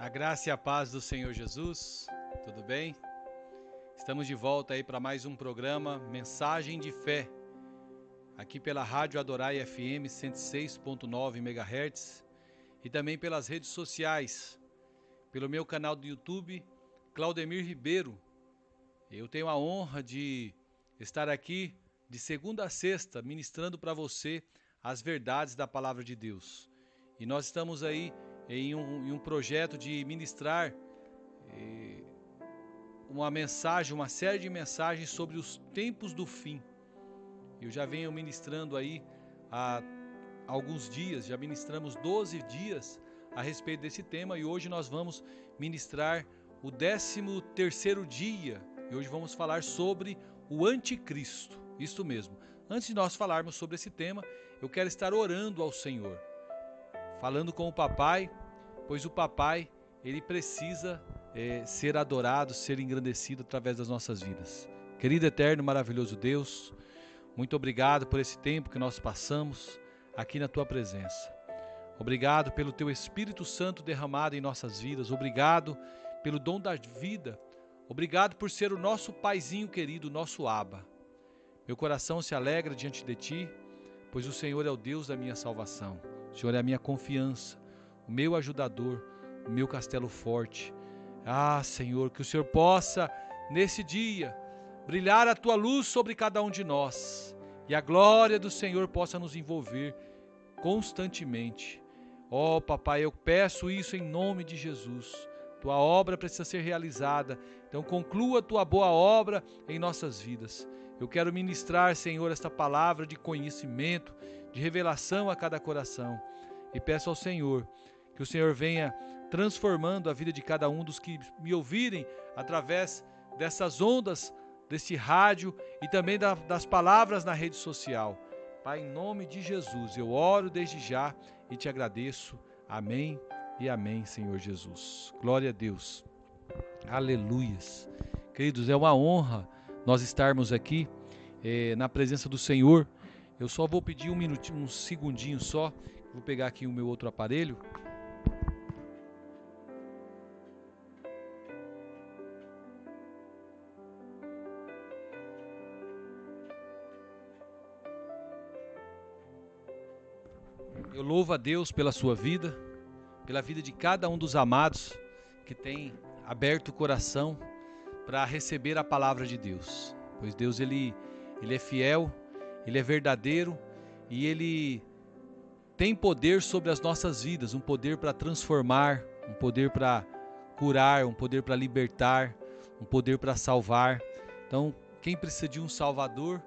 A graça e a paz do Senhor Jesus, tudo bem? Estamos de volta aí para mais um programa Mensagem de Fé, aqui pela Rádio Adorai FM 106.9 MHz e também pelas redes sociais, pelo meu canal do YouTube, Claudemir Ribeiro. Eu tenho a honra de estar aqui de segunda a sexta ministrando para você as verdades da Palavra de Deus. E nós estamos aí em um projeto de ministrar uma série de mensagens sobre os tempos do fim. Eu já venho ministrando aí há alguns dias, já ministramos 12 dias a respeito desse tema e hoje nós vamos ministrar o 13º dia e hoje vamos falar sobre o anticristo, isto mesmo. Antes de nós falarmos sobre esse tema, eu quero estar orando ao Senhor, falando com o papai, pois o papai, ele precisa ser adorado, ser engrandecido através das nossas vidas. Querido, eterno, maravilhoso Deus, muito obrigado por esse tempo que nós passamos aqui na Tua presença. Obrigado pelo Teu Espírito Santo derramado em nossas vidas. Obrigado pelo dom da vida. Obrigado por ser o nosso paizinho querido, o nosso Abba. Meu coração se alegra diante de Ti, pois o Senhor é o Deus da minha salvação. O Senhor é a minha confiança, o meu ajudador, o meu castelo forte. Ah, Senhor, que o Senhor possa, nesse dia, brilhar a Tua luz sobre cada um de nós e a glória do Senhor possa nos envolver constantemente. Ó, Papai, eu peço isso em nome de Jesus. Tua obra precisa ser realizada, então conclua a Tua boa obra em nossas vidas. Eu quero ministrar, Senhor, esta palavra de conhecimento, de revelação a cada coração. E peço ao Senhor que o Senhor venha transformando a vida de cada um dos que me ouvirem através dessas ondas, desse rádio e também das palavras na rede social. Pai, em nome de Jesus, eu oro desde já e te agradeço. Amém e amém, Senhor Jesus. Glória a Deus. Aleluias. Queridos, é uma honra nós estarmos aqui na presença do Senhor. Eu só vou pedir um minutinho, um segundinho só. Vou pegar aqui o meu outro aparelho. Eu louvo a Deus pela sua vida, pela vida de cada um dos amados que tem aberto o coração para receber a palavra de Deus. Pois Deus, ele é fiel, Ele é verdadeiro e Ele tem poder sobre as nossas vidas, um poder para transformar, um poder para curar, um poder para libertar, um poder para salvar. Então, quem precisa de um Salvador,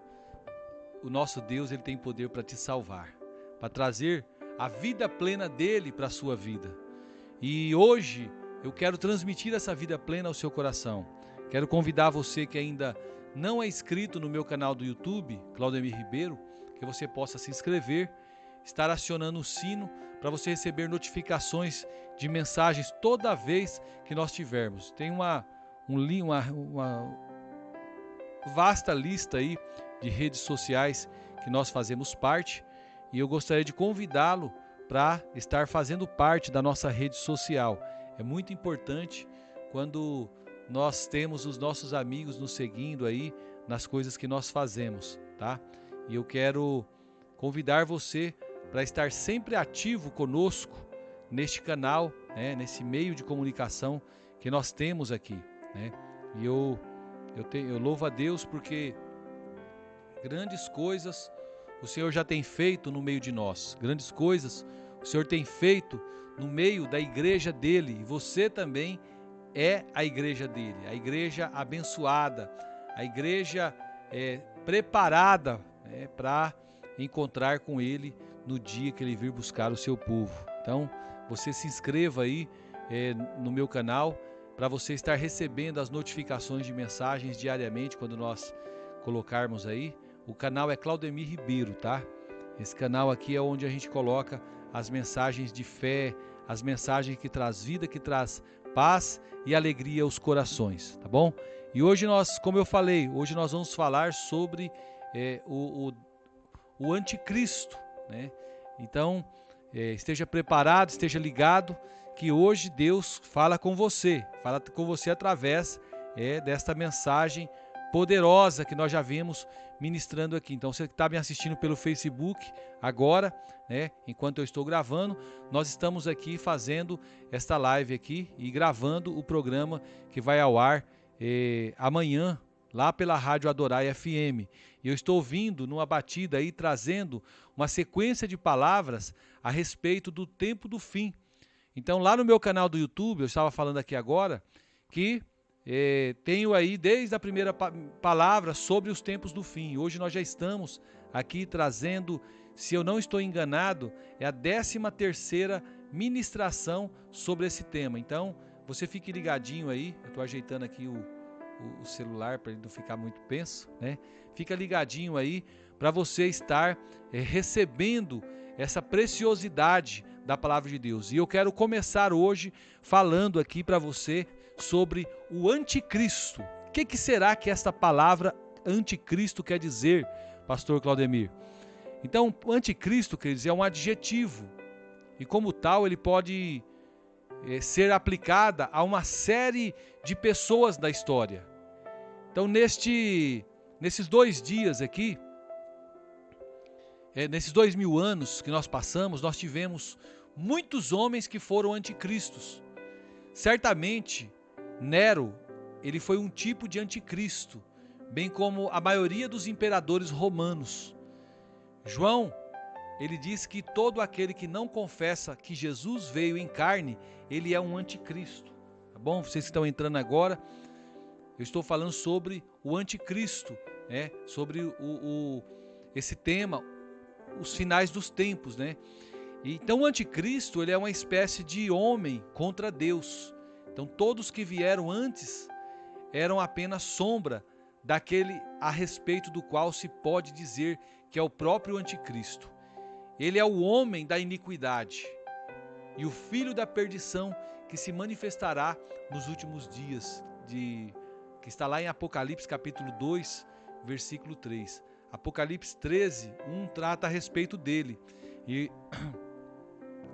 o nosso Deus, Ele tem poder para te salvar, para trazer a vida plena dele para a sua vida. E hoje eu quero transmitir essa vida plena ao seu coração. Quero convidar você que ainda não é inscrito no meu canal do YouTube, Claudemir Ribeiro, que você possa se inscrever, estar acionando o sino para você receber notificações de mensagens toda vez que nós tivermos. Tem uma vasta lista aí de redes sociais que nós fazemos parte e eu gostaria de convidá-lo para estar fazendo parte da nossa rede social. É muito importante quando nós temos os nossos amigos nos seguindo aí nas coisas que nós fazemos, tá? E eu quero convidar você para estar sempre ativo conosco neste canal, né, nesse meio de comunicação que nós temos aqui, né? E eu louvo a Deus porque grandes coisas o Senhor já tem feito no meio de nós. Grandes coisas o Senhor tem feito no meio da igreja dele. E você também é a igreja dele. A igreja abençoada. A igreja preparada para encontrar com ele no dia que ele vir buscar o seu povo. Então, você se inscreva aí no meu canal para você estar recebendo as notificações de mensagens diariamente quando nós colocarmos aí. O canal é Claudemir Ribeiro, tá? Esse canal aqui é onde a gente coloca as mensagens de fé, as mensagens que traz vida, que traz paz e alegria aos corações, tá bom? E hoje nós, como eu falei, hoje nós vamos falar sobre o anticristo, né? Então, esteja preparado, esteja ligado, que hoje Deus fala com você através desta mensagem poderosa que nós já vimos ministrando aqui. Então, você que está me assistindo pelo Facebook agora, né, enquanto eu estou gravando, nós estamos aqui fazendo esta live aqui e gravando o programa que vai ao ar amanhã, lá pela Rádio Adorai FM. E eu estou vindo numa batida aí, trazendo uma sequência de palavras a respeito do tempo do fim. Então, lá no meu canal do YouTube, eu estava falando aqui agora, que tenho aí desde a primeira palavra sobre os tempos do fim. Hoje nós já estamos aqui trazendo, se eu não estou enganado, é a 13ª ministração sobre esse tema. Então, você fique ligadinho aí, eu estou ajeitando aqui o celular para ele não ficar muito penso, né? Fica ligadinho aí para você estar recebendo essa preciosidade da palavra de Deus. E eu quero começar hoje falando aqui para você sobre o anticristo. O que será que esta palavra anticristo quer dizer, pastor Claudemir? Então, o anticristo, queridos, é um adjetivo. E como tal, ele pode ser aplicada a uma série de pessoas da história. Então, nesses 2 dias aqui, nesses 2000 anos que nós passamos, nós tivemos muitos homens que foram anticristos. Certamente, Nero, ele foi um tipo de anticristo, bem como a maioria dos imperadores romanos. João, ele diz que todo aquele que não confessa que Jesus veio em carne, ele é um anticristo. Tá bom? Vocês que estão entrando agora, eu estou falando sobre o anticristo, né? Sobre esse tema, os finais dos tempos, né? Então o anticristo, ele é uma espécie de homem contra Deus. Então todos que vieram antes eram apenas sombra daquele a respeito do qual se pode dizer que é o próprio anticristo. Ele é o homem da iniquidade e o filho da perdição que se manifestará nos últimos dias, que está lá em Apocalipse capítulo 2, versículo 3. Apocalipse 13, 1 trata a respeito dele. E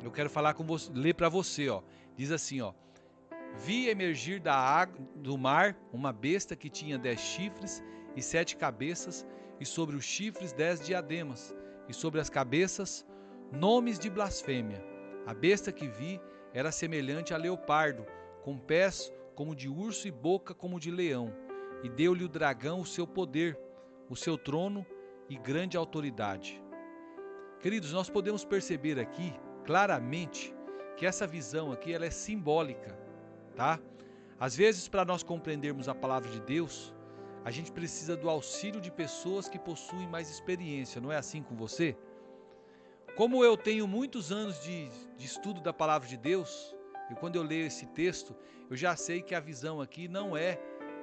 eu quero falar com você, ler para você, ó. Diz assim, ó: vi emergir da água do mar uma besta que tinha 10 chifres e 7 cabeças, e sobre os chifres 10 diademas, e sobre as cabeças nomes de blasfêmia. A besta que vi era semelhante a leopardo, com pés como de urso e boca como de leão, e deu-lhe o dragão o seu poder, o seu trono e grande autoridade. Queridos, nós podemos perceber aqui claramente que essa visão aqui ela é simbólica, tá? Às vezes, para nós compreendermos a palavra de Deus, a gente precisa do auxílio de pessoas que possuem mais experiência. Não é assim com você? Como eu tenho muitos anos de estudo da palavra de Deus, e quando eu leio esse texto, eu já sei que a visão aqui não é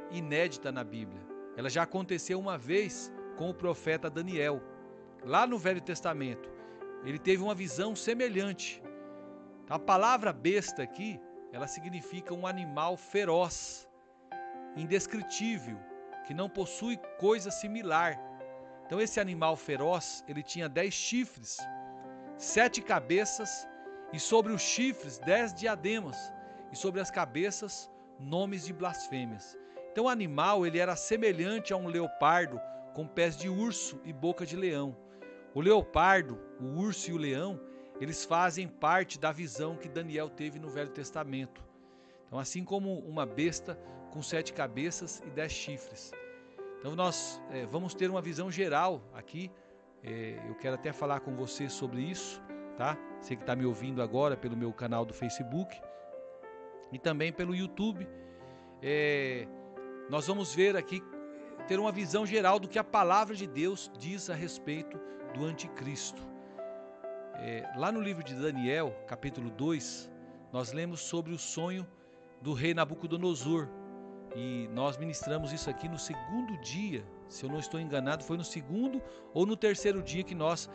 inédita na Bíblia. Ela já aconteceu uma vez com o profeta Daniel, lá no Velho Testamento. Ele teve uma visão semelhante. A palavra besta aqui, ela significa um animal feroz, indescritível, que não possui coisa similar. Então esse animal feroz, ele tinha 10 chifres, 7 cabeças, e sobre os chifres 10 diademas, e sobre as cabeças nomes de blasfêmias. Então o animal, ele era semelhante a um leopardo, com pés de urso e boca de leão. O leopardo, o urso e o leão, eles fazem parte da visão que Daniel teve no Velho Testamento. Então, assim como uma besta com 7 cabeças e 10 chifres. Então, nós vamos ter uma visão geral aqui. Eu quero até falar com você sobre isso, tá? Você que está me ouvindo agora pelo meu canal do Facebook e também pelo YouTube. Nós vamos ver aqui, ter uma visão geral do que a palavra de Deus diz a respeito do anticristo. Lá no livro de Daniel, capítulo 2, nós lemos sobre o sonho do rei Nabucodonosor, e nós ministramos isso aqui no 2º dia, se eu não estou enganado, foi no 2º ou no 3º dia que nós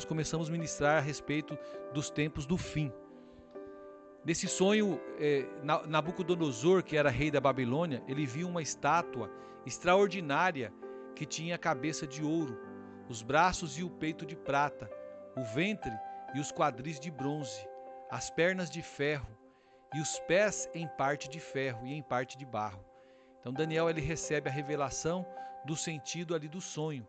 começamos a ministrar a respeito dos tempos do fim. Nesse sonho, Nabucodonosor, que era rei da Babilônia, ele viu uma estátua extraordinária que tinha a cabeça de ouro, os braços e o peito de prata, o ventre e os quadris de bronze, as pernas de ferro e os pés em parte de ferro e em parte de barro. Então Daniel ele recebe a revelação do sentido ali do sonho.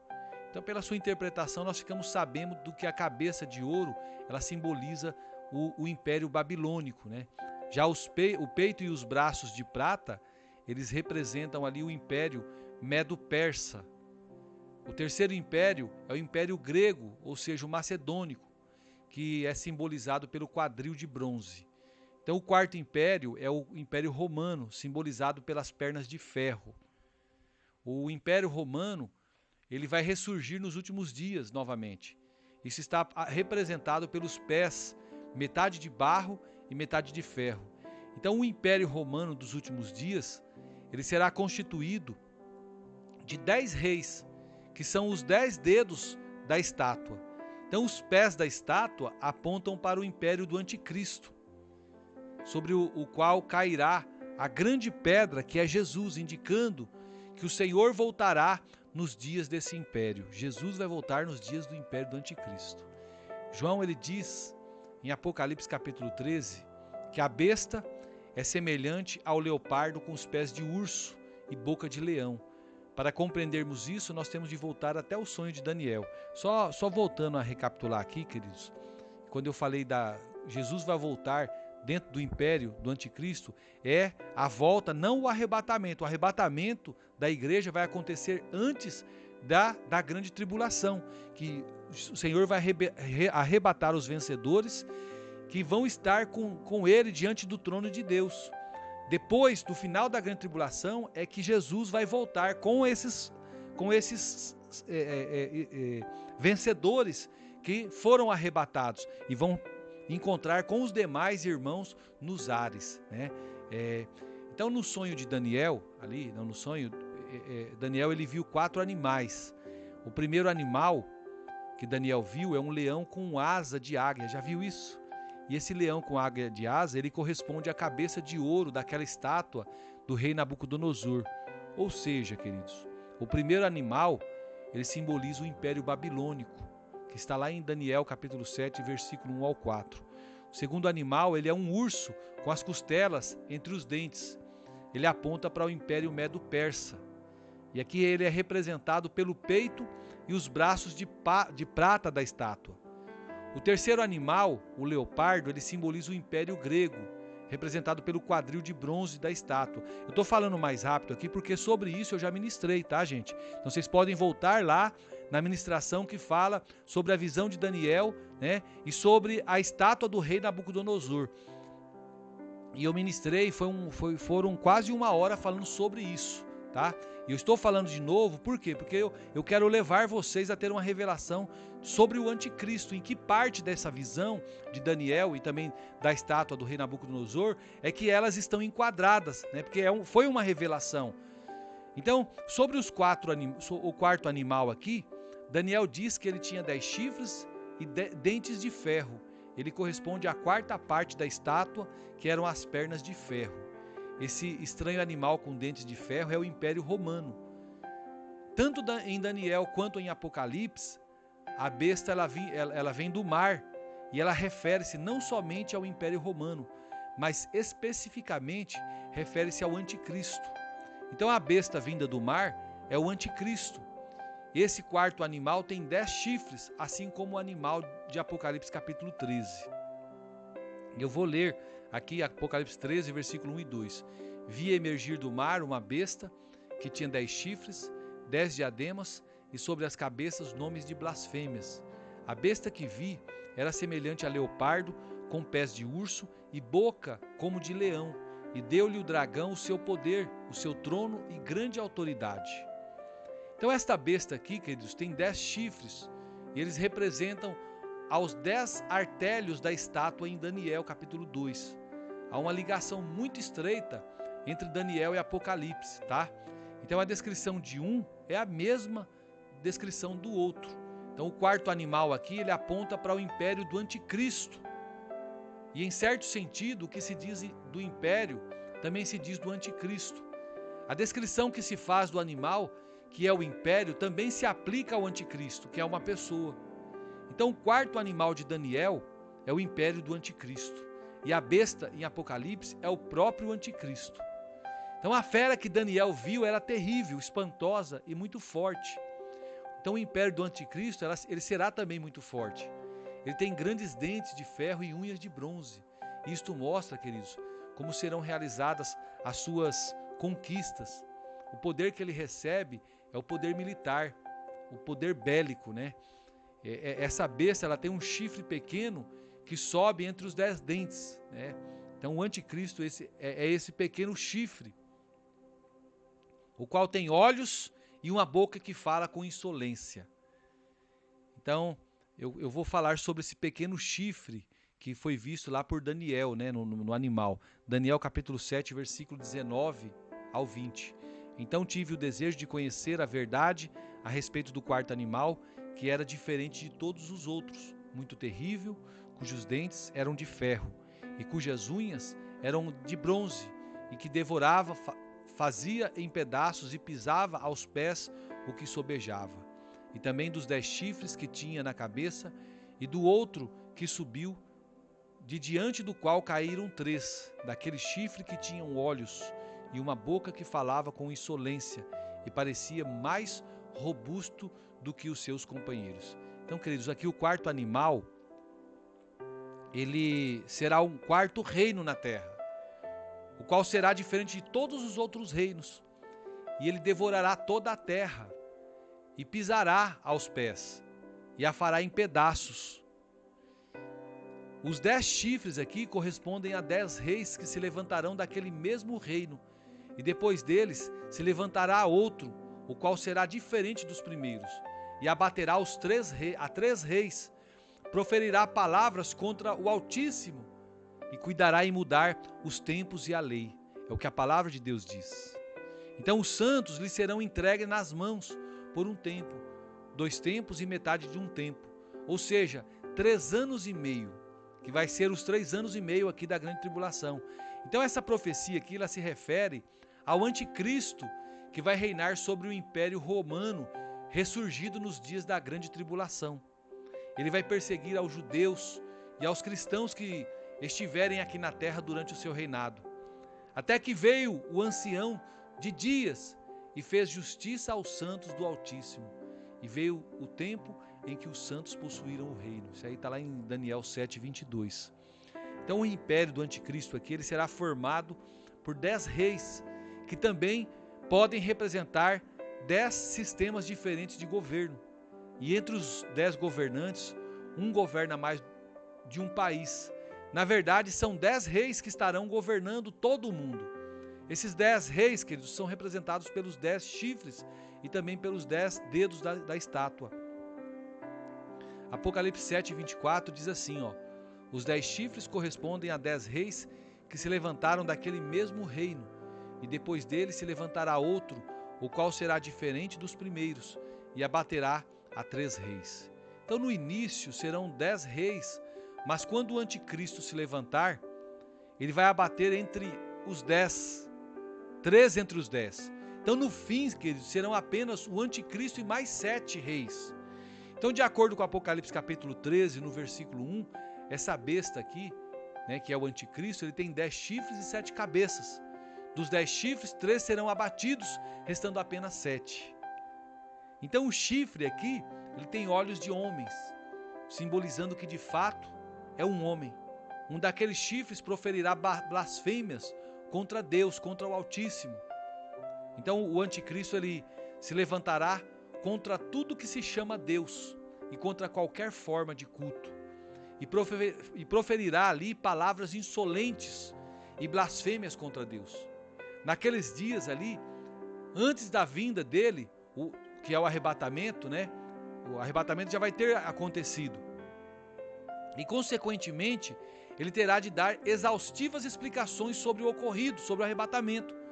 Então pela sua interpretação nós ficamos sabendo do que a cabeça de ouro ela simboliza o Império Babilônico, né? Já o peito e os braços de prata eles representam ali o Império Medo-Persa. O terceiro império é o Império Grego, ou seja, o Macedônico, que é simbolizado pelo quadril de bronze. Então o quarto império é o Império Romano, simbolizado pelas pernas de ferro. O Império Romano ele vai ressurgir nos últimos dias novamente. Isso está representado pelos pés, metade de barro e metade de ferro. Então o Império Romano dos últimos dias, ele será constituído de 10 reis, que são os 10 dedos da estátua. Então os pés da estátua apontam para o império do anticristo, sobre o qual cairá a grande pedra que é Jesus, indicando que o Senhor voltará nos dias desse império. Jesus vai voltar nos dias do império do anticristo. João ele diz em Apocalipse capítulo 13 que a besta é semelhante ao leopardo com os pés de urso e boca de leão. Para compreendermos isso, nós temos de voltar até o sonho de Daniel. Só voltando a recapitular aqui, queridos, quando eu falei Jesus vai voltar dentro do império do anticristo, é a volta, não o arrebatamento. O arrebatamento da igreja vai acontecer antes da grande tribulação, que o Senhor vai arrebatar os vencedores, que vão estar com ele diante do trono de Deus. Depois do final da grande tribulação é que Jesus vai voltar com esses vencedores que foram arrebatados e vão encontrar com os demais irmãos nos ares, né? Então no sonho de Daniel, Daniel ele viu 4 animais. O primeiro animal que Daniel viu é um leão com asa de águia, já viu isso? E esse leão com águia de asa, ele corresponde à cabeça de ouro daquela estátua do rei Nabucodonosor. Ou seja, queridos, o primeiro animal, ele simboliza o Império Babilônico, que está lá em Daniel capítulo 7, versículo 1 ao 4. O segundo animal, ele é um urso com as costelas entre os dentes. Ele aponta para o Império Medo-Persa. E aqui ele é representado pelo peito e os braços de prata da estátua. O terceiro animal, o leopardo, ele simboliza o Império Grego, representado pelo quadril de bronze da estátua. Eu estou falando mais rápido aqui porque sobre isso eu já ministrei, tá, gente? Então vocês podem voltar lá na ministração que fala sobre a visão de Daniel, né, e sobre a estátua do rei Nabucodonosor. E eu ministrei, foram quase 1 hora falando sobre isso, tá? E eu estou falando de novo, por quê? Porque eu quero levar vocês a ter uma revelação sobre o anticristo, em que parte dessa visão de Daniel e também da estátua do rei Nabucodonosor é que elas estão enquadradas, né? Porque foi uma revelação. Então, sobre o quarto animal aqui, Daniel diz que ele tinha 10 chifres e dentes de ferro. Ele corresponde à quarta parte da estátua, que eram as pernas de ferro. Esse estranho animal com dentes de ferro é o Império Romano. Tanto em Daniel quanto em Apocalipse, a besta ela vem do mar e ela refere-se não somente ao Império Romano, mas especificamente refere-se ao anticristo. Então a besta vinda do mar é o anticristo. Esse quarto animal tem 10 chifres, assim como o animal de Apocalipse capítulo 13. Eu vou ler aqui Apocalipse 13, versículo 1 e 2. Vi emergir do mar uma besta que tinha 10 chifres, 10 diademas e sobre as cabeças nomes de blasfêmias. A besta que vi era semelhante a leopardo, com pés de urso e boca como de leão, e deu-lhe o dragão o seu poder, o seu trono e grande autoridade. Então esta besta aqui, queridos, tem 10 chifres, e eles representam aos 10 artelhos da estátua em Daniel capítulo 2. Há uma ligação muito estreita entre Daniel e Apocalipse, tá? Então a descrição de um é a mesma descrição do outro. Então o quarto animal aqui, ele aponta para o império do anticristo. E em certo sentido, o que se diz do império, também se diz do anticristo. A descrição que se faz do animal, que é o império, também se aplica ao anticristo, que é uma pessoa. Então o quarto animal de Daniel é o império do anticristo. E a besta em Apocalipse é o próprio anticristo. Então a fera que Daniel viu era terrível, espantosa e muito forte. Então o império do anticristo, ele será também muito forte. Ele tem grandes dentes de ferro e unhas de bronze. E isto mostra, queridos, como serão realizadas as suas conquistas. O poder que ele recebe é o poder militar, o poder bélico, né? Essa besta, ela tem um chifre pequeno que sobe entre os 10 dentes, né? Então o anticristo é esse pequeno chifre, o qual tem olhos e uma boca que fala com insolência. Então eu vou falar sobre esse pequeno chifre que foi visto lá por Daniel, né, no animal. Daniel capítulo 7, versículo 19 ao 20. Então tive o desejo de conhecer a verdade a respeito do quarto animal, que era diferente de todos os outros, muito terrível, cujos dentes eram de ferro e cujas unhas eram de bronze, e que devorava, fazia em pedaços e pisava aos pés o que sobejava. E também dos 10 chifres que tinha na cabeça, e do outro que subiu, de diante do qual caíram 3, daquele chifre que tinham olhos, e uma boca que falava com insolência, e parecia mais robusto do que os seus companheiros. Então, queridos, aqui o quarto animal, ele será um quarto reino na terra, o qual será diferente de todos os outros reinos, e ele devorará toda a terra, e pisará aos pés, e a fará em pedaços. Os 10 chifres aqui correspondem a 10 reis que se levantarão daquele mesmo reino, e depois deles se levantará outro, o qual será diferente dos primeiros, e abaterá a 3 reis, proferirá palavras contra o Altíssimo, e cuidará em mudar os tempos e a lei. É o que a palavra de Deus diz. Então os santos lhe serão entregues nas mãos por um tempo, 2 tempos e metade de um tempo, ou seja, 3 anos e meio, que vai ser os 3 anos e meio aqui da grande tribulação. Então essa profecia aqui, ela se refere ao anticristo, que vai reinar sobre o império romano, ressurgido nos dias da grande tribulação. Ele vai perseguir aos judeus e aos cristãos que estiverem aqui na terra durante o seu reinado. Até que veio o ancião de dias e fez justiça aos santos do Altíssimo. E veio o tempo em que os santos possuíram o reino. Isso aí está lá em Daniel 7, 22. Então o império do anticristo aqui, ele será formado por 10 reis, que também podem representar 10 sistemas diferentes de governo. E entre os 10 governantes, um governa mais de um país. Na verdade, são 10 reis que estarão governando todo o mundo. Esses 10 reis, queridos, são representados pelos 10 chifres e também pelos 10 dedos da estátua. Apocalipse 7, 24 diz assim, os 10 chifres correspondem a 10 reis que se levantaram daquele mesmo reino, e depois dele se levantará outro, o qual será diferente dos primeiros, e abaterá a 3 reis. Então no início serão 10 reis, mas quando o anticristo se levantar, ele vai abater entre os 10, 3 entre os 10. Então no fim, queridos, serão apenas o anticristo e mais 7 reis. Então, de acordo com Apocalipse capítulo 13, no versículo 1, essa besta aqui, né, que é o anticristo, ele tem 10 chifres e 7 cabeças. Dos 10 chifres, 3 serão abatidos, restando apenas 7. Então o chifre aqui, ele tem olhos de homens, simbolizando que de fato é um homem. Um daqueles chifres proferirá blasfêmias contra Deus, contra o Altíssimo. Então o anticristo, ele se levantará contra tudo que se chama Deus e contra qualquer forma de culto, e proferirá ali palavras insolentes e blasfêmias contra Deus. Naqueles dias ali, antes da vinda dele, que é o arrebatamento, né? O arrebatamento já vai ter acontecido. E consequentemente, ele terá de dar exaustivas explicações sobre o ocorrido, sobre o arrebatamento.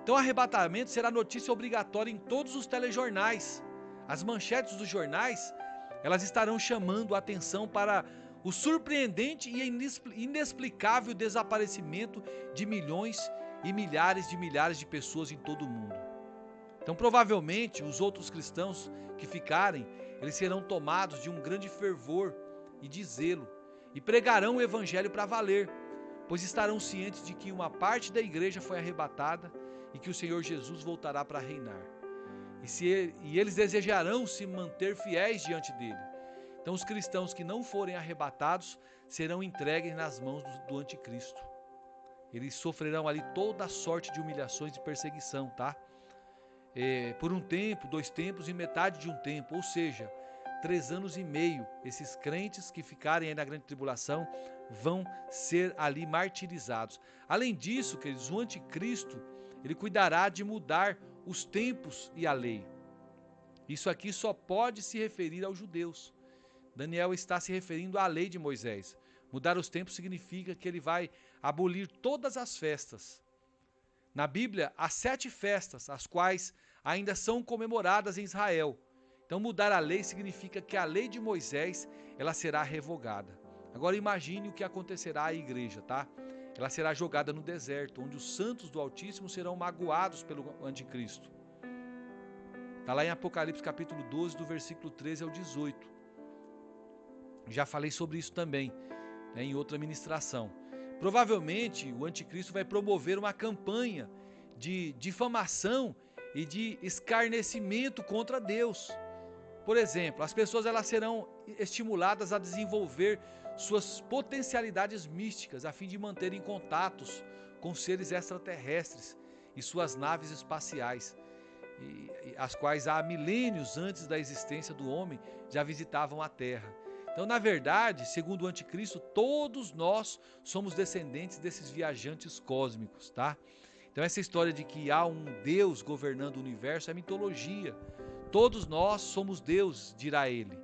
Então o arrebatamento será notícia obrigatória em todos os telejornais. As manchetes dos jornais, elas estarão chamando a atenção para o surpreendente e inexplicável desaparecimento de milhões e milhares de pessoas em todo o mundo. Então provavelmente os outros cristãos que ficarem, eles serão tomados de um grande fervor e de zelo, e pregarão o evangelho para valer. pois estarão cientes de que uma parte da igreja foi arrebatada e que o Senhor Jesus voltará para reinar. E eles desejarão se manter fiéis diante dele. Então os cristãos que não forem arrebatados serão entregues nas mãos do anticristo. Eles sofrerão ali toda a sorte de humilhações e perseguição, tá? Por um tempo, 2 tempos e metade de um tempo, ou seja, 3 anos e meio, esses crentes que ficarem aí na grande tribulação vão ser ali martirizados. Além disso, queridos, o anticristo, ele cuidará de mudar os tempos e a lei. Isso aqui só pode se referir aos judeus. Daniel está se referindo à lei de Moisés. Mudar os tempos significa que ele vai abolir todas as festas. Na Bíblia, há 7 festas, as quais ainda são comemoradas em Israel. Então, mudar a lei significa que a lei de Moisés, ela será revogada. Agora, imagine o que acontecerá à igreja, tá? Ela será jogada no deserto, onde os santos do Altíssimo serão magoados pelo anticristo. Está lá em Apocalipse capítulo 12, do versículo 13 ao 18. Já falei sobre isso também, né, em outra ministração. Provavelmente o anticristo vai promover uma campanha de difamação e de escarnecimento contra Deus. Por exemplo, as pessoas elas serão estimuladas a desenvolver suas potencialidades místicas a fim de manterem contatos com seres extraterrestres e suas naves espaciais, as quais há milênios antes da existência do homem já visitavam a Terra. Então, na verdade, segundo o anticristo, todos nós somos descendentes desses viajantes cósmicos, tá? Então, essa história de que há um Deus governando o universo é mitologia. Todos nós somos Deus, dirá ele.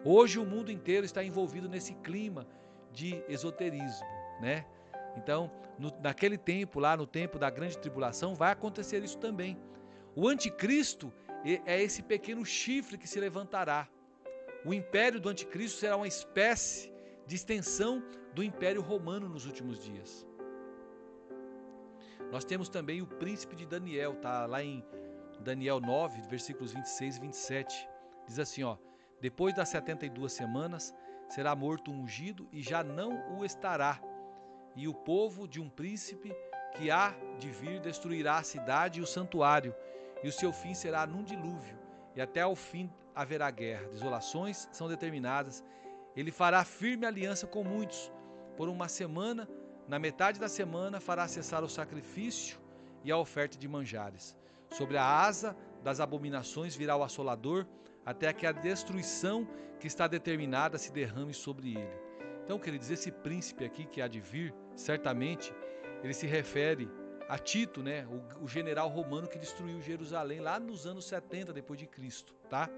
Hoje o mundo inteiro está envolvido nesse clima de esoterismo, né? Então, naquele tempo, lá no tempo da grande tribulação, vai acontecer isso também. O anticristo é esse pequeno chifre que se levantará. O império do anticristo será uma espécie de extensão do império romano nos últimos dias. Nós temos também o príncipe de Daniel, tá lá em Daniel 9, versículos 26 e 27. Diz assim, ó: depois das 72 semanas será morto um ungido e já não o estará. E o povo de um príncipe que há de vir destruirá a cidade e o santuário, e o seu fim será num dilúvio, e até ao fim haverá guerra. Desolações são determinadas. Ele fará firme aliança com muitos. Por uma semana, na metade da semana, fará cessar o sacrifício e a oferta de manjares. Sobre a asa das abominações virá o assolador, até que a destruição que está determinada se derrame sobre ele. Então, queridos, esse príncipe aqui que há de vir, certamente, ele se refere a Tito, né, o general romano que destruiu Jerusalém lá nos anos 70 depois de Cristo, tá?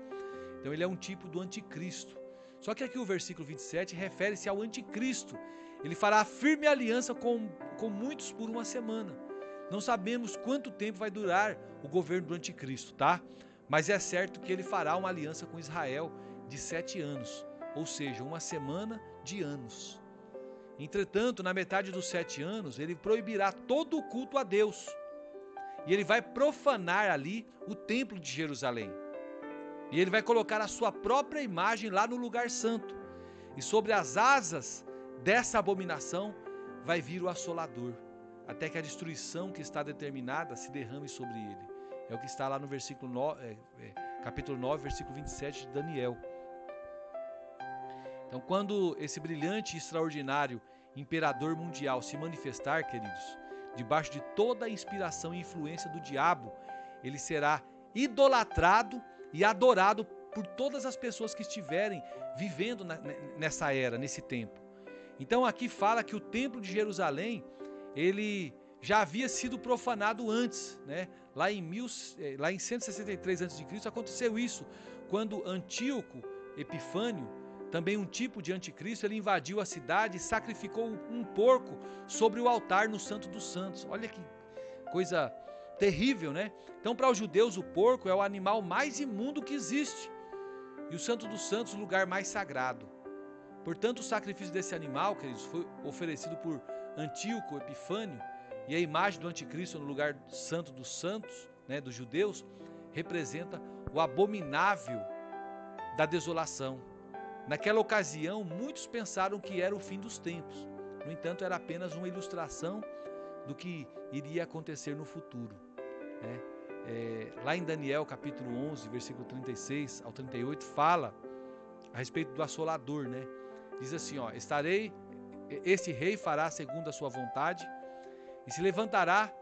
Então ele é um tipo do anticristo. Só que aqui o versículo 27 refere-se ao anticristo. Ele fará firme aliança com muitos por uma semana. Não sabemos quanto tempo vai durar o governo do anticristo, tá? Mas é certo que ele fará uma aliança com Israel de 7 anos, ou seja, uma semana de anos. Entretanto, na metade dos 7 anos, ele proibirá todo o culto a Deus. E ele vai profanar ali o templo de Jerusalém. E ele vai colocar a sua própria imagem lá no lugar santo. E sobre as asas dessa abominação vai vir o assolador, até que a destruição que está determinada se derrame sobre ele. É o que está lá no versículo 9, capítulo 9, versículo 27 de Daniel. Então, quando esse brilhante e extraordinário imperador mundial se manifestar, queridos, debaixo de toda a inspiração e influência do diabo, ele será idolatrado e adorado por todas as pessoas que estiverem vivendo nessa era, nesse tempo. Então aqui fala que o templo de Jerusalém, ele já havia sido profanado antes, né? Lá em 163 a.C. aconteceu isso, quando Antíoco Epifânio, também um tipo de anticristo, ele invadiu a cidade e sacrificou um porco sobre o altar no Santo dos Santos. Olha que coisa terrível, né? Então, para os judeus, o porco é o animal mais imundo que existe. E o Santo dos Santos, o lugar mais sagrado. Portanto, o sacrifício desse animal, queridos, foi oferecido por Antíoco Epifânio, e a imagem do anticristo no lugar santo dos santos, né, dos judeus, representa o abominável da desolação. Naquela ocasião, muitos pensaram que era o fim dos tempos, No entanto, era apenas uma ilustração do que iria acontecer no futuro, né? Lá em Daniel capítulo 11, versículo 36 ao 38, fala a respeito do assolador, né? Diz assim, ó: este rei fará segundo a sua vontade, e se levantará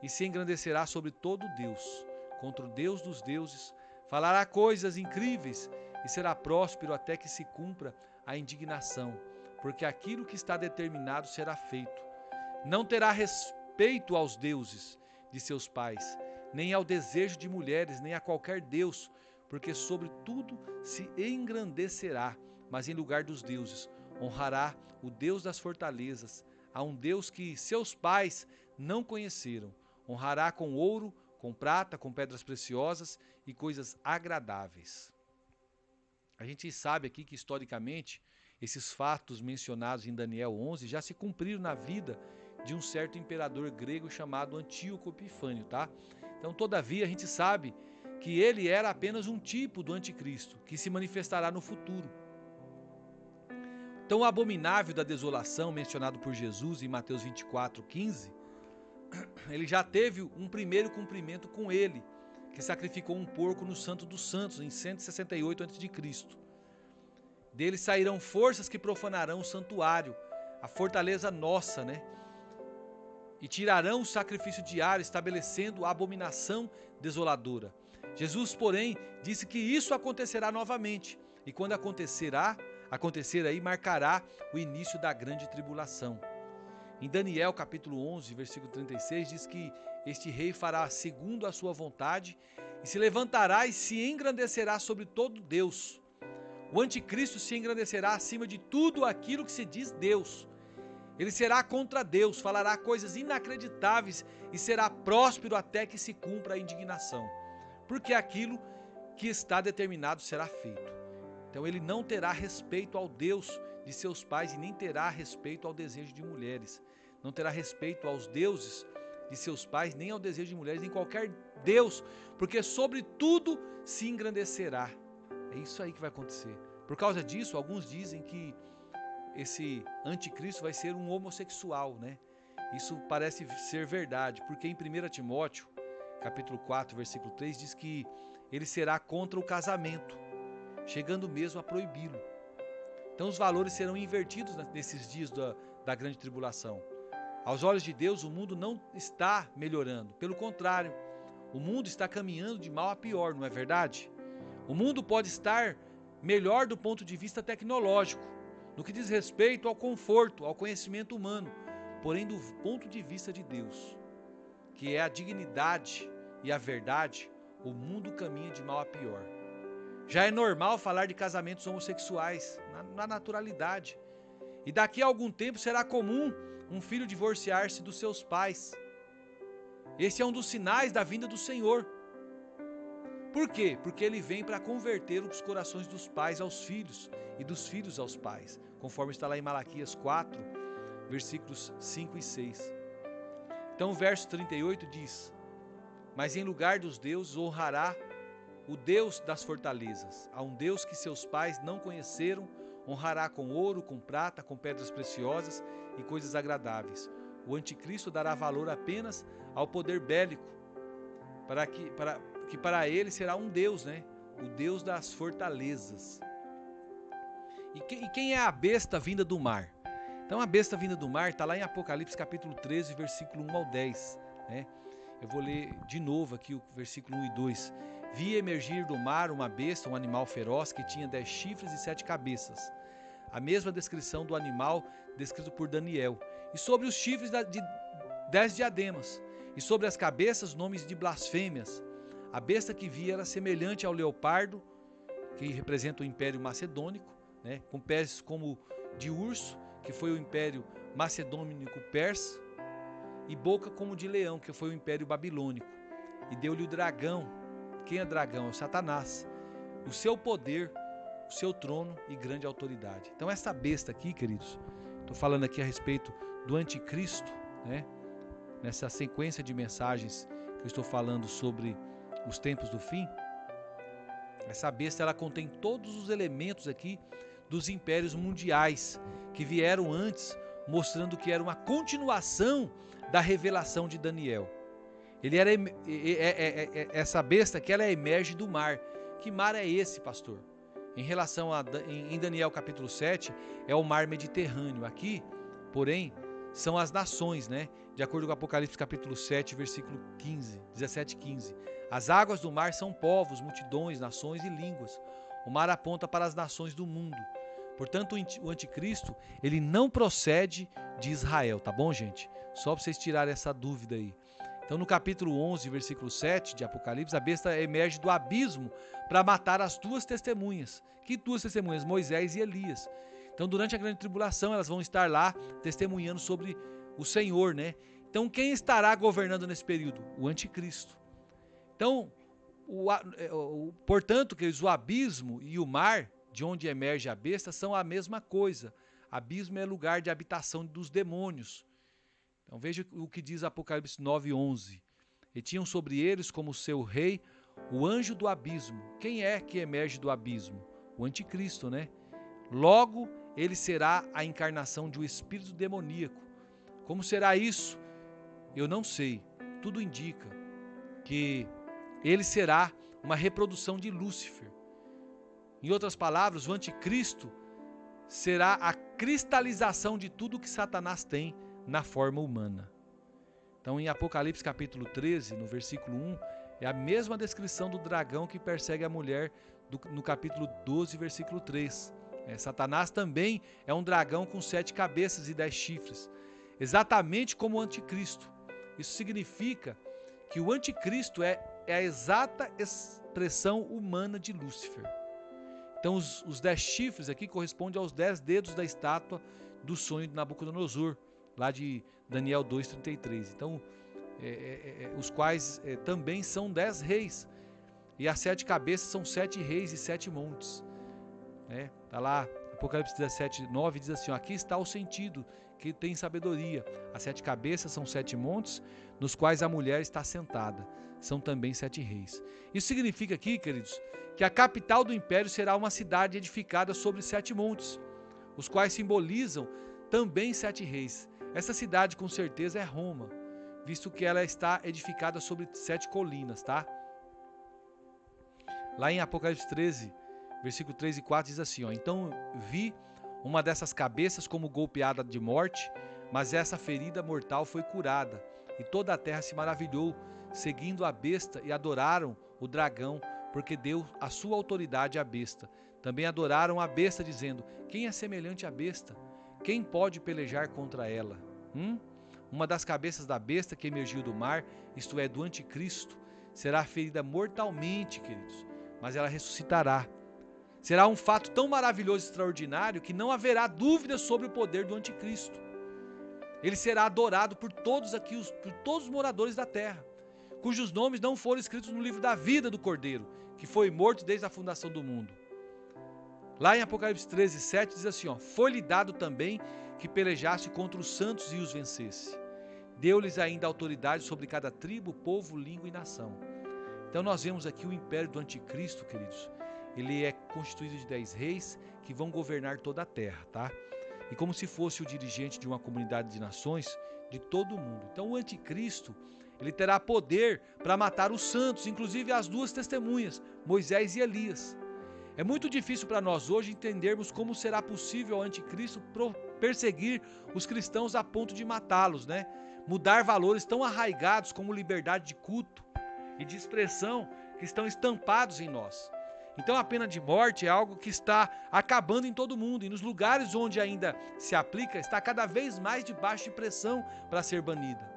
e se engrandecerá sobre todo Deus, contra o Deus dos deuses, falará coisas incríveis e será próspero até que se cumpra a indignação, porque aquilo que está determinado será feito. Não terá respeito aos deuses de seus pais, nem ao desejo de mulheres, nem a qualquer deus, porque sobre tudo se engrandecerá, mas em lugar dos deuses honrará o Deus das fortalezas, a um Deus que seus pais não conheceram. Honrará com ouro, com prata, com pedras preciosas e coisas agradáveis. A gente sabe aqui que historicamente esses fatos mencionados em Daniel 11 já se cumpriram na vida de um certo imperador grego chamado Antíoco Epifânio, tá? Então, todavia, a gente sabe que ele era apenas um tipo do anticristo, que se manifestará no futuro. Então, o abominável da desolação, mencionado por Jesus em Mateus 24:15, ele já teve um primeiro cumprimento com ele, que sacrificou um porco no Santo dos Santos, em 168 a.C. Dele sairão forças que profanarão o santuário, a fortaleza nossa, né? E tirarão o sacrifício diário, estabelecendo a abominação desoladora. Jesus, porém, disse que isso acontecerá novamente, e quando acontecer aí, marcará o início da grande tribulação. Em Daniel capítulo 11, versículo 36, diz que este rei fará segundo a sua vontade, e se levantará e se engrandecerá sobre todo Deus. O anticristo se engrandecerá acima de tudo aquilo que se diz Deus. Ele será contra Deus, falará coisas inacreditáveis e será próspero até que se cumpra a indignação, porque aquilo que está determinado será feito. Então ele não terá respeito ao Deus de seus pais e nem terá respeito ao desejo de mulheres. Não terá respeito aos deuses de seus pais, nem ao desejo de mulheres, nem qualquer Deus, porque sobre tudo se engrandecerá. É isso aí que vai acontecer. Por causa disso, alguns dizem que esse anticristo vai ser um homossexual, né? Isso parece ser verdade, porque em 1 Timóteo, capítulo 4, versículo 3, diz que ele será contra o casamento, chegando mesmo a proibi-lo. Então os valores serão invertidos nesses dias da grande tribulação. Aos olhos de Deus, o mundo não está melhorando, pelo contrário, o mundo está caminhando de mal a pior, não é verdade? O mundo pode estar melhor do ponto de vista tecnológico, no que diz respeito ao conforto, ao conhecimento humano, porém do ponto de vista de Deus, que é a dignidade e a verdade, o mundo caminha de mal a pior. Já é normal falar de casamentos homossexuais, na naturalidade. E daqui a algum tempo será comum um filho divorciar-se dos seus pais. Esse é um dos sinais da vinda do Senhor. Por quê? Porque ele vem para converter os corações dos pais aos filhos e dos filhos aos pais, conforme está lá em Malaquias 4, versículos 5 e 6. Então o verso 38 diz: mas em lugar dos deuses honrará o Deus das fortalezas, a um Deus que seus pais não conheceram, honrará com ouro, com prata, com pedras preciosas e coisas agradáveis. O anticristo dará valor apenas ao poder bélico, que para ele será um Deus, né? O Deus das fortalezas. E quem é a besta vinda do mar? Então a besta vinda do mar está lá em Apocalipse capítulo 13, versículo 1 ao 10, né? Eu vou ler de novo aqui o versículo 1 e 2. Vi emergir do mar uma besta, um animal feroz, que tinha 10 chifres e 7 cabeças. A mesma descrição do animal descrito por Daniel. E sobre os chifres de 10 diademas. E sobre as cabeças nomes de blasfêmias. A besta que vi era semelhante ao leopardo, que representa o Império Macedônico, né, com pés como de urso, que foi o Império Macedônico Persa, e boca como de leão, que foi o Império Babilônico. E deu-lhe o dragão. Quem é dragão? É o Satanás. O seu poder, o seu trono e grande autoridade. Então essa besta aqui, queridos, estou falando aqui a respeito do anticristo, né? Nessa sequência de mensagens que eu estou falando sobre os tempos do fim. Essa besta, ela contém todos os elementos aqui dos impérios mundiais que vieram antes mostrando que era uma continuação da revelação de Daniel. Ele era essa besta que ela emerge do mar. Que mar é esse, pastor? Em relação em Daniel capítulo 7, é o mar Mediterrâneo. Aqui, porém, são as nações, né? De acordo com Apocalipse capítulo 7, versículo 15, 17 e 15. As águas do mar são povos, multidões, nações e línguas. O mar aponta para as nações do mundo. Portanto, o anticristo, ele não procede de Israel, tá bom, gente? Só para vocês tirarem essa dúvida aí. Então, no capítulo 11, versículo 7 de Apocalipse, a besta emerge do abismo para matar as duas testemunhas. Que duas testemunhas? Moisés e Elias. Então, durante a grande tribulação, elas vão estar lá testemunhando sobre o Senhor, né? Então, quem estará governando nesse período? O anticristo. Então, portanto, queridos, o abismo e o mar, de onde emerge a besta, são a mesma coisa. Abismo é lugar de habitação dos demônios. Então veja o que diz Apocalipse 9:11. E tinham sobre eles como seu rei o anjo do abismo. Quem é que emerge do abismo? O anticristo, né? Logo, ele será a encarnação de um espírito demoníaco. Como será isso? Eu não sei. Tudo indica que ele será uma reprodução de Lúcifer. Em outras palavras, o anticristo será a cristalização de tudo que Satanás tem na forma humana. Então, em Apocalipse capítulo 13, no versículo 1, é a mesma descrição do dragão que persegue a mulher no capítulo 12, versículo 3. Satanás também é um dragão com 7 cabeças e 10 chifres, exatamente como o anticristo. Isso significa que o anticristo é a exata expressão humana de Lúcifer. Então, os 10 chifres aqui correspondem aos 10 dedos da estátua do sonho de Nabucodonosor, lá de Daniel 2:33. Então, os quais também são 10 reis. E as 7 cabeças são 7 reis e 7 montes. Está lá, Apocalipse 17:9 diz assim, aqui está o sentido, que tem sabedoria. As 7 cabeças são 7 montes, nos quais a mulher está sentada. São também 7 reis. Isso significa aqui, queridos, que a capital do império será uma cidade edificada sobre 7 montes, os quais simbolizam também 7 reis. Essa cidade com certeza é Roma, visto que ela está edificada sobre 7 colinas, tá? Lá em Apocalipse 13, versículo 3 e 4 diz assim, então vi uma dessas cabeças como golpeada de morte, mas essa ferida mortal foi curada, e toda a terra se maravilhou, seguindo a besta, e adoraram o dragão, porque deu a sua autoridade à besta. Também adoraram a besta, dizendo, quem é semelhante à besta? Quem pode pelejar contra ela? Uma das cabeças da besta que emergiu do mar, isto é, do anticristo, será ferida mortalmente, queridos, mas ela ressuscitará. Será um fato tão maravilhoso e extraordinário que não haverá dúvida sobre o poder do anticristo. Ele será adorado por todos aqui, por todos os moradores da terra, cujos nomes não foram escritos no livro da vida do Cordeiro, que foi morto desde a fundação do mundo. Lá em Apocalipse 13, 7 diz assim, foi-lhe dado também que pelejasse contra os santos e os vencesse. Deu-lhes ainda autoridade sobre cada tribo, povo, língua e nação. Então nós vemos aqui o império do anticristo, queridos. Ele é constituído de 10 reis que vão governar toda a terra, tá? E como se fosse o dirigente de uma comunidade de nações de todo o mundo. Então o anticristo, ele terá poder para matar os santos, inclusive as 2 testemunhas, Moisés e Elias. É muito difícil para nós hoje entendermos como será possível o anticristo perseguir os cristãos a ponto de matá-los, né? Mudar valores tão arraigados como liberdade de culto e de expressão que estão estampados em nós. Então a pena de morte é algo que está acabando em todo mundo, e nos lugares onde ainda se aplica, está cada vez mais debaixo de pressão para ser banida.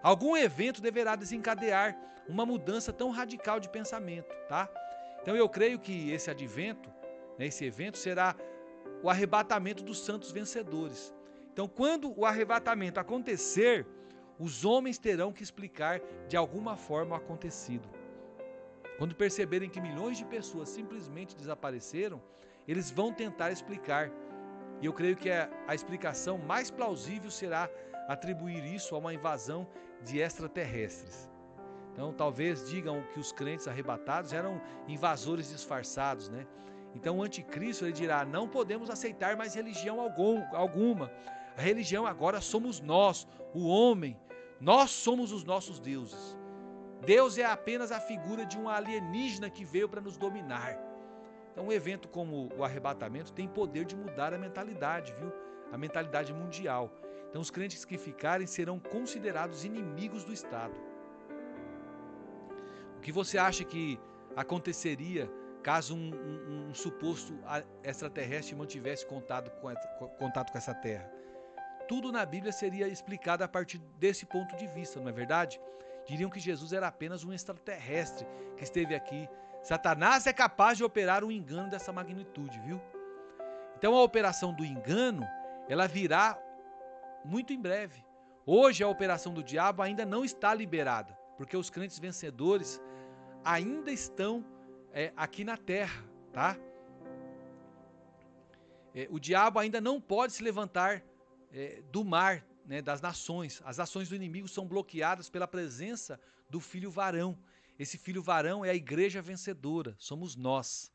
Algum evento deverá desencadear uma mudança tão radical de pensamento, tá? Então eu creio que esse advento, esse evento será o arrebatamento dos santos vencedores. Então quando o arrebatamento acontecer, os homens terão que explicar de alguma forma o acontecido. Quando perceberem que milhões de pessoas simplesmente desapareceram, eles vão tentar explicar. E eu creio que a explicação mais plausível será atribuir isso a uma invasão de extraterrestres. Então talvez digam que os crentes arrebatados eram invasores disfarçados, né? Então o anticristo ele dirá, não podemos aceitar mais religião alguma. A religião agora somos nós, o homem. Nós somos os nossos deuses. Deus é apenas a figura de um alienígena que veio para nos dominar. Então, um evento como o arrebatamento tem poder de mudar a mentalidade, viu? A mentalidade mundial. Então, os crentes que ficarem serão considerados inimigos do Estado. O que você acha que aconteceria caso um suposto extraterrestre mantivesse contato com essa terra? Tudo na Bíblia seria explicado a partir desse ponto de vista, não é verdade? Diriam que Jesus era apenas um extraterrestre que esteve aqui. Satanás é capaz de operar um engano dessa magnitude, viu? Então a operação do engano, ela virá muito em breve. Hoje a operação do diabo ainda não está liberada, porque os crentes vencedores ainda estão aqui na terra, tá? O diabo ainda não pode se levantar do mar, né, das nações. As ações do inimigo são bloqueadas pela presença do filho varão. Esse filho varão é a igreja vencedora, somos nós.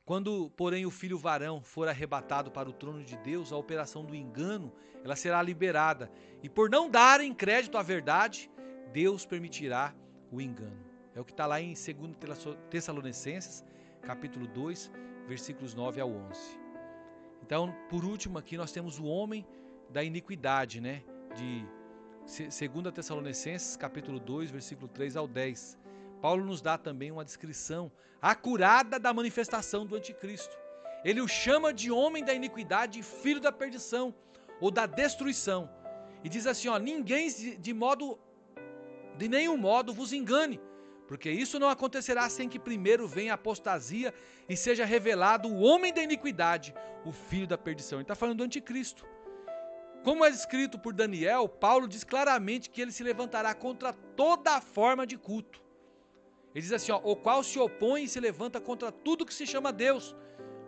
Quando, porém, o filho varão for arrebatado para o trono de Deus, a operação do engano, ela será liberada. E por não darem crédito à verdade, Deus permitirá o engano. É o que está lá em 2 Tessalonicenses, capítulo 2, versículos 9 ao 11. Então, por último aqui, nós temos o homem da iniquidade, né? De 2 Tessalonicenses, capítulo 2, versículo 3 ao 10. Paulo nos dá também uma descrição acurada da manifestação do anticristo. Ele o chama de homem da iniquidade e filho da perdição, ou da destruição. E diz assim, ó, ninguém de nenhum modo vos engane, porque isso não acontecerá sem que primeiro venha a apostasia e seja revelado o homem da iniquidade, o filho da perdição. Ele está falando do anticristo. Como é descrito por Daniel, Paulo diz claramente que ele se levantará contra toda a forma de culto. Ele diz assim, ó, o qual se opõe e se levanta contra tudo que se chama Deus,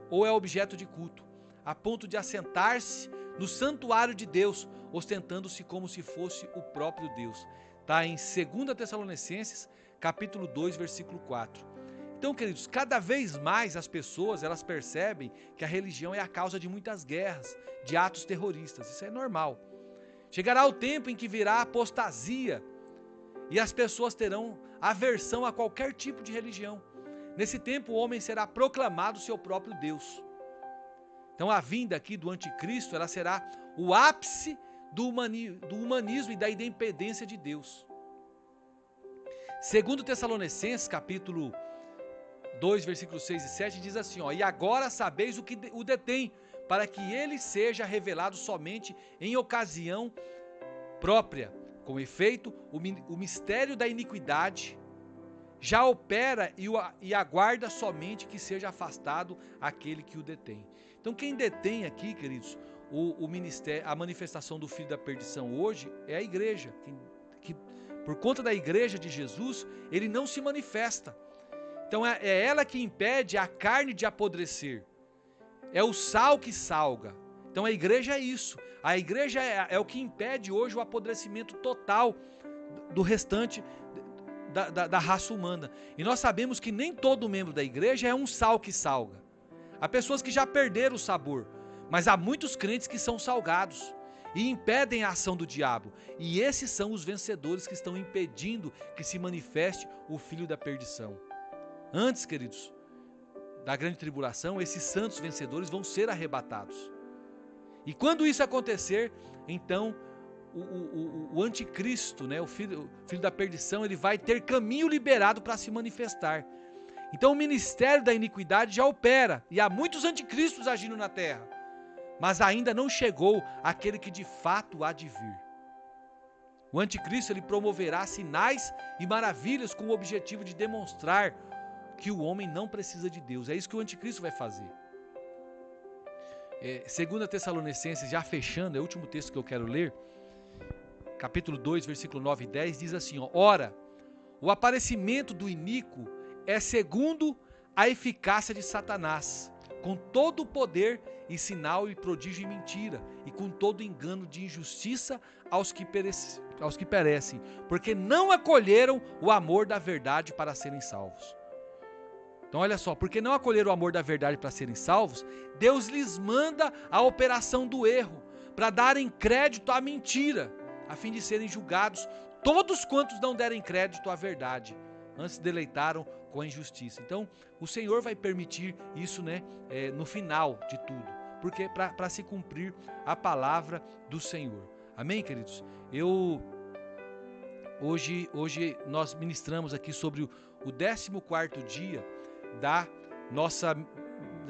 ou é objeto de culto, a ponto de assentar-se no santuário de Deus, ostentando-se como se fosse o próprio Deus. Está em 2 Tessalonicenses, capítulo 2, versículo 4. Então, queridos, cada vez mais as pessoas, elas percebem que a religião é a causa de muitas guerras, de atos terroristas. Isso é normal. Chegará o tempo em que virá apostasia e as pessoas terão aversão a qualquer tipo de religião. Nesse tempo, o homem será proclamado seu próprio Deus. Então, a vinda aqui do anticristo, ela será o ápice do humanismo e da independência de Deus. 2 Tessalonicenses, capítulo 2, versículos 6 e 7, diz assim, ó, e agora sabeis o que o detém, para que ele seja revelado somente em ocasião própria. Com efeito, o mistério da iniquidade já opera e aguarda somente que seja afastado aquele que o detém. Então, quem detém aqui, queridos, o ministério, a manifestação do filho da perdição hoje é a igreja, que por conta da igreja de Jesus, ele não se manifesta. Então, é ela que impede a carne de apodrecer. É o sal que salga. Então, a igreja é isso. A igreja é o que impede hoje o apodrecimento total do restante da raça humana. E nós sabemos que nem todo membro da igreja é um sal que salga. Há pessoas que já perderam o sabor, mas há muitos crentes que são salgados e impedem a ação do diabo. E esses são os vencedores que estão impedindo que se manifeste o filho da perdição. Antes, queridos, da grande tribulação, esses santos vencedores vão ser arrebatados. E quando isso acontecer, então o anticristo, né, o filho da perdição, ele vai ter caminho liberado para se manifestar. Então o ministério da iniquidade já opera, e há muitos anticristos agindo na terra, mas ainda não chegou aquele que de fato há de vir. O anticristo, ele promoverá sinais e maravilhas com o objetivo de demonstrar que o homem não precisa de Deus. É isso que o anticristo vai fazer. 2 Tessalonicenses, já fechando, é o último texto que eu quero ler, capítulo 2, versículo 9 e 10, diz assim, ó, ora, o aparecimento do iníquo é segundo a eficácia de Satanás, com todo o poder e sinal e prodígio e mentira, e com todo engano de injustiça aos que perecem, porque não acolheram o amor da verdade para serem salvos. Então olha só, porque não acolheram o amor da verdade para serem salvos, Deus lhes manda a operação do erro, para darem crédito à mentira, a fim de serem julgados todos quantos não derem crédito à verdade, antes se deleitaram com a injustiça. Então o Senhor vai permitir isso, né, no final de tudo, porque para se cumprir a palavra do Senhor. Amém, queridos? Hoje nós ministramos aqui sobre o 14º dia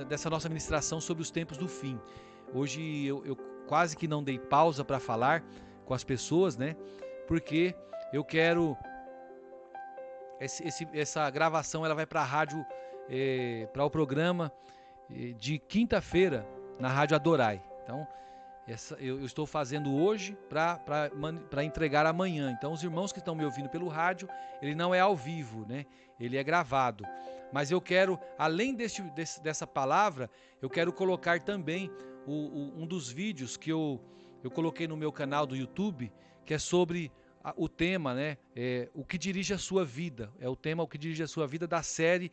dessa nossa ministração sobre os tempos do fim. Hoje eu quase que não dei pausa para falar com as pessoas, né? Porque eu quero... Essa gravação ela vai para a rádio, para o programa de quinta-feira, na Rádio Adorai. Então, eu estou fazendo hoje para entregar amanhã. Então, os irmãos que estão me ouvindo pelo rádio, ele não é ao vivo, né? Ele é gravado. Mas eu quero, além dessa palavra, eu quero colocar também um dos vídeos que eu coloquei no meu canal do YouTube, que é sobre o tema, né? O que dirige a sua vida. É o tema O que dirige a sua vida da série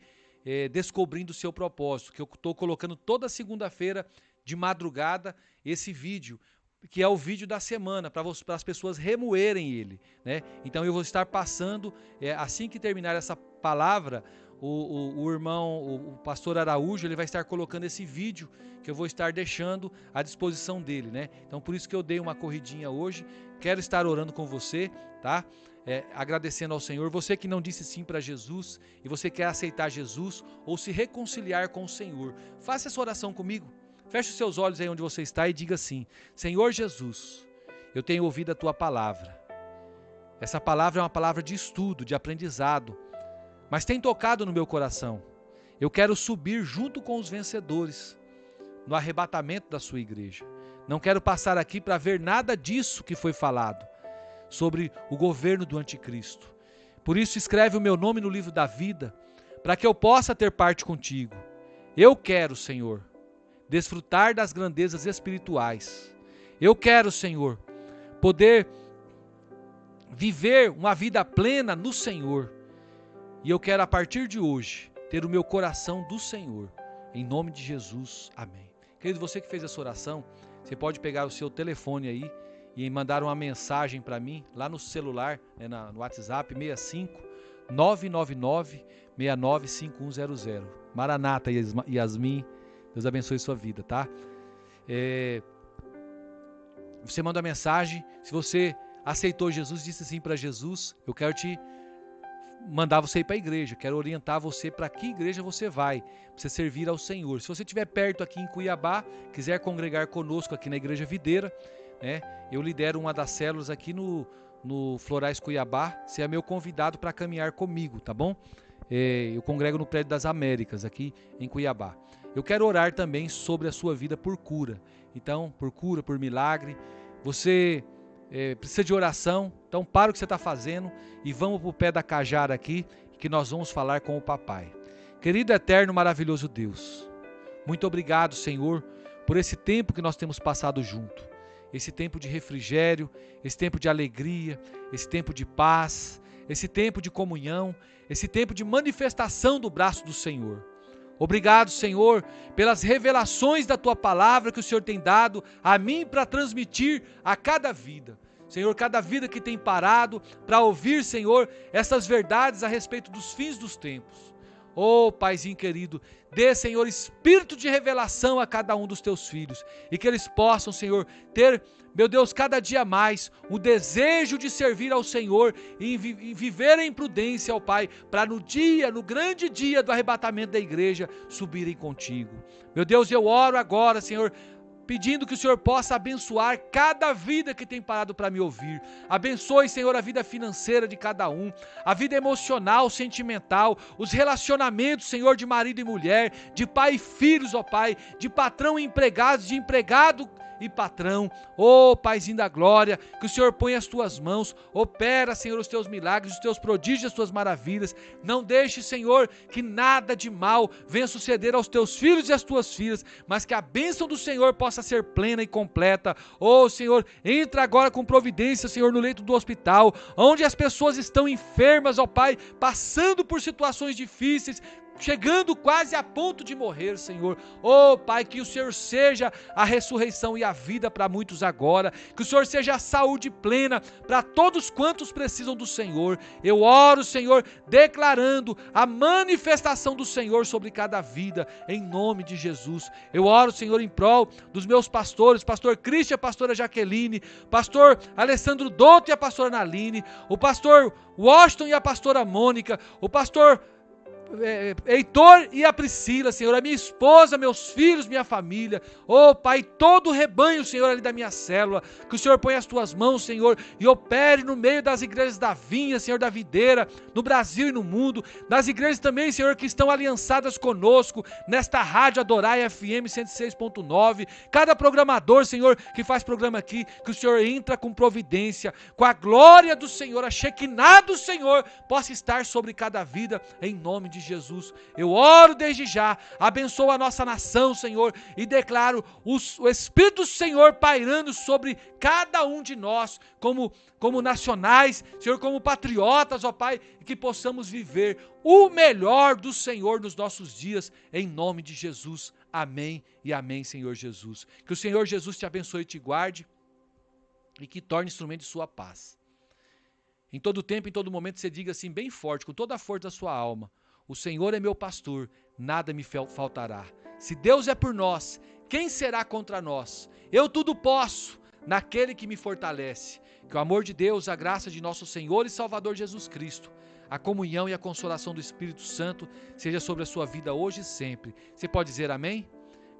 Descobrindo o seu propósito, que eu estou colocando toda segunda-feira de madrugada esse vídeo, que é o vídeo da semana, para as pessoas remoerem ele, né? Então eu vou estar passando, assim que terminar essa palavra, o irmão, o pastor Araújo, ele vai estar colocando esse vídeo que eu vou estar deixando à disposição dele, né? Então por isso que eu dei uma corridinha hoje, quero estar orando com você, tá? Agradecendo ao Senhor, você que não disse sim para Jesus e você quer aceitar Jesus ou se reconciliar com o Senhor, faça essa oração comigo. Feche os seus olhos aí onde você está e diga assim: Senhor Jesus, eu tenho ouvido a tua palavra. Essa palavra é uma palavra de estudo, de aprendizado, mas tem tocado no meu coração. Eu quero subir junto com os vencedores no arrebatamento da sua igreja. Não quero passar aqui para ver nada disso que foi falado sobre o governo do anticristo. Por isso escreve o meu nome no livro da vida, para que eu possa ter parte contigo. Eu quero, Senhor, desfrutar das grandezas espirituais. Eu quero, Senhor, poder viver uma vida plena no Senhor. E eu quero, a partir de hoje, ter o meu coração do Senhor. Em nome de Jesus, amém. Querido, você que fez essa oração, você pode pegar o seu telefone aí e mandar uma mensagem para mim, lá no celular, né, no WhatsApp, 65 999 69 5100. Maranata, Yasmin, Deus abençoe sua vida, tá? Você manda uma mensagem, se você aceitou Jesus, disse sim para Jesus, eu quero te mandar você ir para a igreja, quero orientar você para que igreja você vai, para você servir ao Senhor. Se você estiver perto aqui em Cuiabá, quiser congregar conosco aqui na Igreja Videira, né, eu lidero uma das células aqui no Florais Cuiabá, você é meu convidado para caminhar comigo, tá bom? Eu congrego no Prédio das Américas, aqui em Cuiabá. Eu quero orar também sobre a sua vida por cura. Então, por cura, por milagre. Você precisa de oração, então para o que você está fazendo e vamos para o pé da cajara aqui, que nós vamos falar com o papai. Querido, eterno, maravilhoso Deus, muito obrigado, Senhor, por esse tempo que nós temos passado junto, esse tempo de refrigério, esse tempo de alegria, esse tempo de paz, esse tempo de comunhão, esse tempo de manifestação do braço do Senhor. Obrigado, Senhor, pelas revelações da Tua palavra que o Senhor tem dado a mim para transmitir a cada vida. Senhor, cada vida que tem parado para ouvir, Senhor, essas verdades a respeito dos fins dos tempos. Oh, Paizinho querido, dê, Senhor, espírito de revelação a cada um dos Teus filhos e que eles possam, Senhor, ter, meu Deus, cada dia mais o desejo de servir ao Senhor e viver em prudência, ó Pai, para no grande dia do arrebatamento da igreja, subirem contigo. Meu Deus, eu oro agora, Senhor, pedindo que o Senhor possa abençoar cada vida que tem parado para me ouvir. Abençoe, Senhor, a vida financeira de cada um, a vida emocional, sentimental, os relacionamentos, Senhor, de marido e mulher, de pai e filhos, ó Pai, de patrão e empregados, de empregado e patrão. Ó Paizinho da glória, que o Senhor ponha as Tuas mãos, opera, Senhor, os Teus milagres, os Teus prodígios, as Tuas maravilhas. Não deixe, Senhor, que nada de mal venha suceder aos Teus filhos e às Tuas filhas, mas que a bênção do Senhor possa ser plena e completa. Ó Senhor, entra agora com providência, Senhor, no leito do hospital, onde as pessoas estão enfermas, ó Pai, passando por situações difíceis. chegando quase a ponto de morrer, Senhor. Oh, Pai, que o Senhor seja a ressurreição e a vida para muitos agora, que o Senhor seja a saúde plena para todos quantos precisam do Senhor. Eu oro, Senhor, declarando a manifestação do Senhor sobre cada vida, em nome de Jesus. Eu oro, Senhor, em prol dos meus pastores, pastor Cristian, a pastora Jaqueline, pastor Alessandro Douto e a pastora Naline, o pastor Washington e a pastora Mônica, o pastor Heitor e a Priscila, Senhor, a minha esposa, meus filhos, minha família, oh Pai, todo o rebanho, Senhor, ali da minha célula, que o Senhor ponha as tuas mãos, Senhor, e opere no meio das igrejas da vinha, Senhor, da videira, no Brasil e no mundo, das igrejas também, Senhor, que estão aliançadas conosco, nesta rádio Adorai FM 106.9, cada programador, Senhor, que faz programa aqui, que o Senhor entra com providência, com a glória do Senhor, a Shekinah do Senhor, possa estar sobre cada vida, em nome de Jesus. Eu oro desde já, abençoo a nossa nação, Senhor, e declaro o Espírito do Senhor pairando sobre cada um de nós, como nacionais, Senhor, como patriotas, ó Pai, e que possamos viver o melhor do Senhor nos nossos dias, em nome de Jesus. Amém e amém, Senhor Jesus. Que o Senhor Jesus te abençoe e te guarde, e que torne instrumento de sua paz. Em todo tempo, em todo momento, você diga assim bem forte, com toda a força da sua alma: o Senhor é meu pastor, nada me faltará. Se Deus é por nós, quem será contra nós? Eu tudo posso, naquele que me fortalece. Que o amor de Deus, a graça de nosso Senhor e Salvador Jesus Cristo, a comunhão e a consolação do Espírito Santo seja sobre a sua vida hoje e sempre. Você pode dizer amém?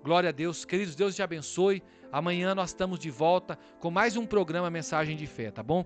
Glória a Deus. Queridos, Deus te abençoe. Amanhã nós estamos de volta com mais um programa Mensagem de Fé, tá bom?